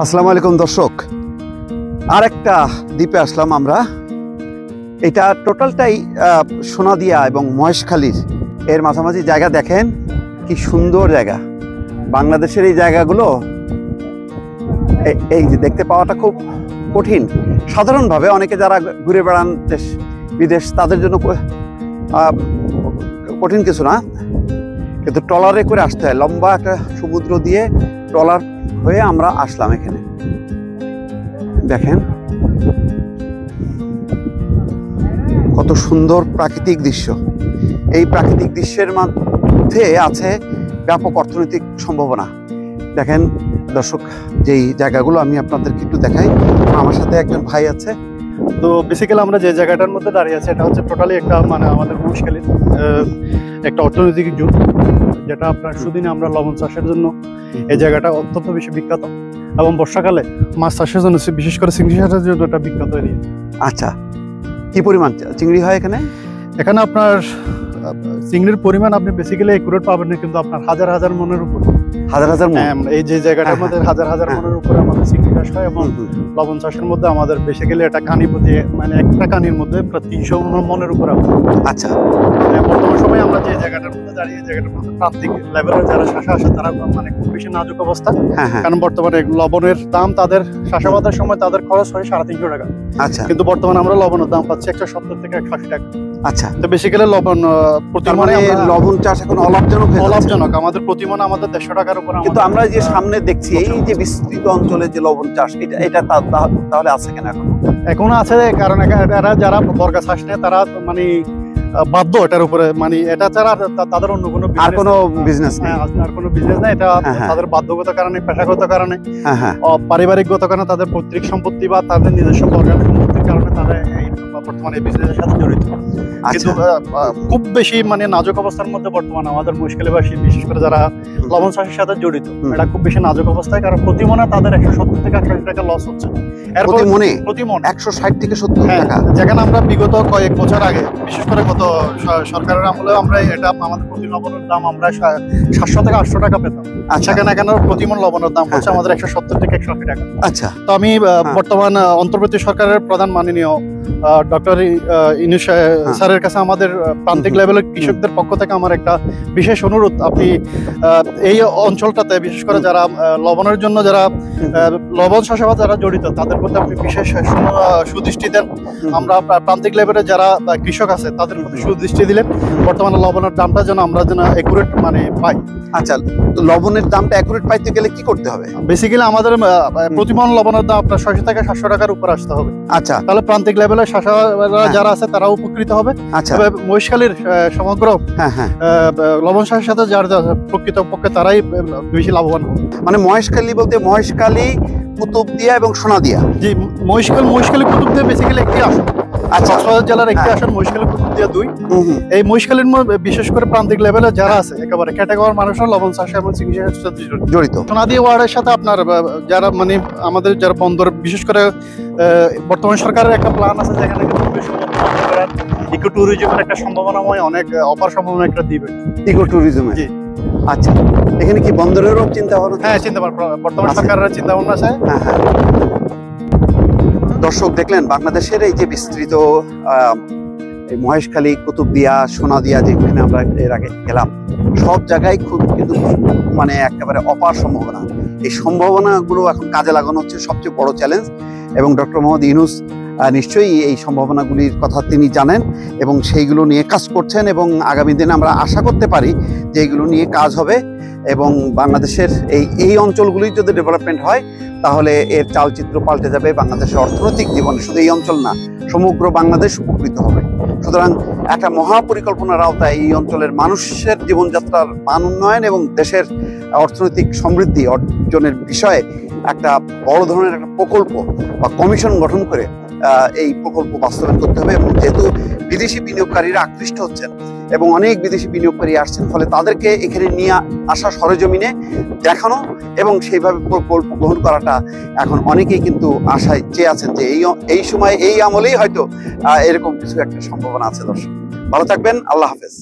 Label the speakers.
Speaker 1: আসসালামু আলাইকুম দর্শক, আর একটা দ্বীপে আসলাম আমরা। এটা টোটালটাই সোনাদিয়া এবং মহেশখালীর এর মাঝামাঝি জায়গা। দেখেন কি সুন্দর জায়গা। বাংলাদেশের এই জায়গাগুলো এই যে দেখতে পাওয়াটা খুব কঠিন। সাধারণভাবে অনেকে যারা ঘুরে বেড়ান দেশ বিদেশ তাদের জন্য কঠিন কিছু না, কিন্তু ট্রলারে করে আসতে হয়। লম্বা একটা সমুদ্র দিয়ে ট্রলার হয়ে আমরা আসলাম এখানে। দেখেন কত সুন্দর প্রাকৃতিক দৃশ্য। এই প্রাকৃতিক দৃশ্যের মধ্যে আছে ব্যাপক অর্থনৈতিক সম্ভাবনা। দেখেন দর্শক, যেই জায়গাগুলো আমি আপনাদেরকে একটু দেখাই। আমার সাথে একজন ভাই আছে।
Speaker 2: তো বেসিক্যালি আমরা যে জায়গাটার মধ্যে দাঁড়িয়ে আছি এটা হচ্ছে টোটালি একটা আমাদের মহেশখালীর একটা অর্থনৈতিক জোন, যেটা আপনার সুদিনে আমরা লবণ চাষের জন্য এই জায়গাটা অত্যন্ত বেশি বিখ্যাত, এবং বর্ষাকালে মাছ চাষের জন্য বিশেষ করে চিংড়ি চাষের জন্য এটা বিখ্যাত এরিয়া।
Speaker 1: আচ্ছা, কি পরিমাণ চিংড়ি হয় এখানে?
Speaker 2: এখানে আপনার চিংড়ির পরিমাণ আপনি বেসিক্যালি একুরেট পাবেন না, কিন্তু আপনার হাজার হাজার মনের উপর এই যে জায়গাটার মধ্যে হাজার হাজার মনের উপরে আমাদের চিংড়ি চাষ হয়। এবং লবণ চাষের মধ্যে আমাদের বেসিক্যালি একটা কানি প্রতি একটা কানির মধ্যে প্রায় 300 মনের উপরে।
Speaker 1: আচ্ছা,
Speaker 2: বর্তমান সময়ে আমরা যে জায়গাটার মধ্যে দাঁড়িয়ে জায়গাটার মধ্যে প্রান্তিক লেভেলের যারা শাসা আসে তারা খুব বেশি নাজুক অবস্থা। কারণ বর্তমানে লবণের দাম তাদের চাষাবাদের সময় তাদের খরচ হয় 350 টাকা।
Speaker 1: আচ্ছা,
Speaker 2: কিন্তু বর্তমানে আমরা লবণের দাম পাচ্ছি 170 থেকে 180 টাকা।
Speaker 1: আচ্ছা,
Speaker 2: তো বেসিক্যালি লবণ
Speaker 1: লবণ চাষ এখন
Speaker 2: অলাভজনক। আমাদের প্রতি মনে আমাদের 150 টাকার উপর।
Speaker 1: কিন্তু আমরা যে সামনে দেখছি এই যে বিস্তৃত অঞ্চলে যে লবণ চাষ, এটা তাহলে আছে কেন? এখনো
Speaker 2: আছে, কারণ এরা যারা বর্গা চাষ নেয় তারা বাধ্য এটার উপরে, এটা ছাড়া তাদের অন্য কোনো
Speaker 1: বিজনেস
Speaker 2: নেই। এটা তাদের বাধ্যগত কারণে, পেশাগত কারণে, পারিবারিকগত কারণে, তাদের পৈতৃক সম্পত্তি বা তাদের নিজস্ব বর্গা সম্পত্তির কারণে তারা বর্তমানে বিজনেসের সাথে জড়িত। কিন্তু খুব বেশি নাজুক অবস্থার মধ্যে বর্তমানে আমাদের মহেশখালীবাসী, বিশেষ করে যারা লবণ চাষের সাথে জড়িত, এটা খুব বেশি নাজুক অবস্থায়। কারণ প্রতি মনে তাদের 170 থেকে 180 টাকা লস হচ্ছে। প্রতি মনে
Speaker 1: 160 থেকে 70 টাকা।
Speaker 2: যেখানে আমরা বিগত কয়েক বছর আগে, বিশেষ করে গত সরকারের আমলে আমরা এটা আমাদের প্রতি লবণের দাম আমরা 700 থেকে 800 টাকা পেতাম। সেখানে এখানে প্রতি মন লবণের দাম হচ্ছে আমাদের 170 থেকে 180 টাকা।
Speaker 1: আচ্ছা,
Speaker 2: তো আমি বর্তমান অন্তর্বর্তী সরকারের প্রধান মাননীয় ডক্টর ইউনূস স্যারের কাছে আমাদের প্রান্তিক লেভেলের কৃষকদের পক্ষ থেকে আমার একটা বিশেষ অনুরোধ, আপনি এই অঞ্চলটাতে বিশেষ করে যারা লবণের জন্য যারা লবণ চাষাবাদ যারা জড়িত তাদের প্রতি আপনি বিশেষ সুদৃষ্টি দেন। আমরা প্রান্তিক লেভেলে যারা কৃষক আছে তাদের প্রতি সুদৃষ্টি দিলেন বর্তমানে লবণের দামটা যেন আমরা যেন একুরেট পাই।
Speaker 1: আচ্ছা, লবণের দামটা একুরেট পাইতে গেলে কি করতে হবে?
Speaker 2: বেসিক্যালি আমাদের প্রতিমন লবণের দাম আপনার 600 থেকে 700 টাকার উপর আসতে হবে।
Speaker 1: আচ্ছা,
Speaker 2: তাহলে প্রান্তিক লেভেলে যারা আছে তারা উপকৃত হবে।
Speaker 1: আচ্ছা,
Speaker 2: মহেশখালীর সমগ্র লবণ চাষের সাথে যারা প্রকৃতপক্ষে তারাই বেশি লাভবান হবে।
Speaker 1: মহেশখালী বলতে মহেশখালী, কুতুবদিয়া এবং সোনাদিয়া।
Speaker 2: জি, মহেশখালী কুতুবদিয়া বেসিক্যালি একটি আসন। আচ্ছা, কক্সবাজার জেলার একটি আসন মহেশখালী কুতুবদিয়া 2। এই মহেশখালীর বিশেষ করে প্রান্তিক লেভেলে যারা আছে একেবারে ক্যাটাগরি মানুষরা লবণ চাষ এবং চিকিৎসার সাথে জড়িত। সোনাদিয়া ওয়ার্ডের সাথে আপনার যারা আমাদের যারা বন্দর, বিশেষ করে বর্তমান সরকারের একটা প্ল্যান আছে যেখানে ইকো ট্যুরিজমের একটা সম্ভাবনাময় অনেক অপার সম্ভাবনা একটা দিবে
Speaker 1: ইকো ট্যুরিজমে। জি, আচ্ছা, এখানে কি বন্দরেরও চিন্তা ভাবনা?
Speaker 2: হ্যাঁ, চিন্তা ভাবনা বর্তমান সরকারের চিন্তা ভাবনা আছে।
Speaker 1: দর্শক দেখলেন বাংলাদেশের এই যে বিস্তৃত মহেশখালী, কুতুবদিয়া, সোনাদিয়া, যেখানে আমরা এর আগে গেলাম, সব জায়গায় খুব কিন্তু একেবারে অপার সম্ভাবনা। এই সম্ভাবনাগুলো এখন কাজে লাগানো হচ্ছে সবচেয়ে বড় চ্যালেঞ্জ। এবং ডক্টর মোহাম্মদ ইউনূস নিশ্চয়ই এই সম্ভাবনাগুলির কথা তিনি জানেন এবং সেইগুলো নিয়ে কাজ করছেন, এবং আগামী দিনে আমরা আশা করতে পারি যে এইগুলো নিয়ে কাজ হবে এবং বাংলাদেশের এই অঞ্চলগুলি যদি ডেভেলপমেন্ট হয় তাহলে এর চালচিত্র পাল্টে যাবে। বাংলাদেশের অর্থনৈতিক জীবনে শুধু এই অঞ্চল না, সমগ্র বাংলাদেশ উপকৃত হবে। সুতরাং একটা মহাপরিকল্পনার আওতায় এই অঞ্চলের মানুষের জীবনযাত্রার মান উন্নয়ন এবং দেশের অর্থনৈতিক সমৃদ্ধি অর্জনের বিষয়ে একটা বড় ধরনের একটা প্রকল্প বা কমিশন গঠন করে এই প্রকল্প বাস্তবায়ন করতে হবে। এবং যেহেতু বিদেশি বিনিয়োগকারীরা আকৃষ্ট হচ্ছেন এবং অনেক বিদেশি বিনিয়োগকারী আসছেন, ফলে তাদেরকে এখানে নিয়ে আসা সরেজমিনে দেখানো এবং সেইভাবে প্রকল্প গ্রহণ করাটা এখন অনেকেই কিন্তু আশায় চেয়ে আছেন যে এই সময় এই আমলেই হয়তো এরকম কিছু একটা সম্ভাবনা আছে। দর্শক ভালো থাকবেন, আল্লাহ হাফেজ।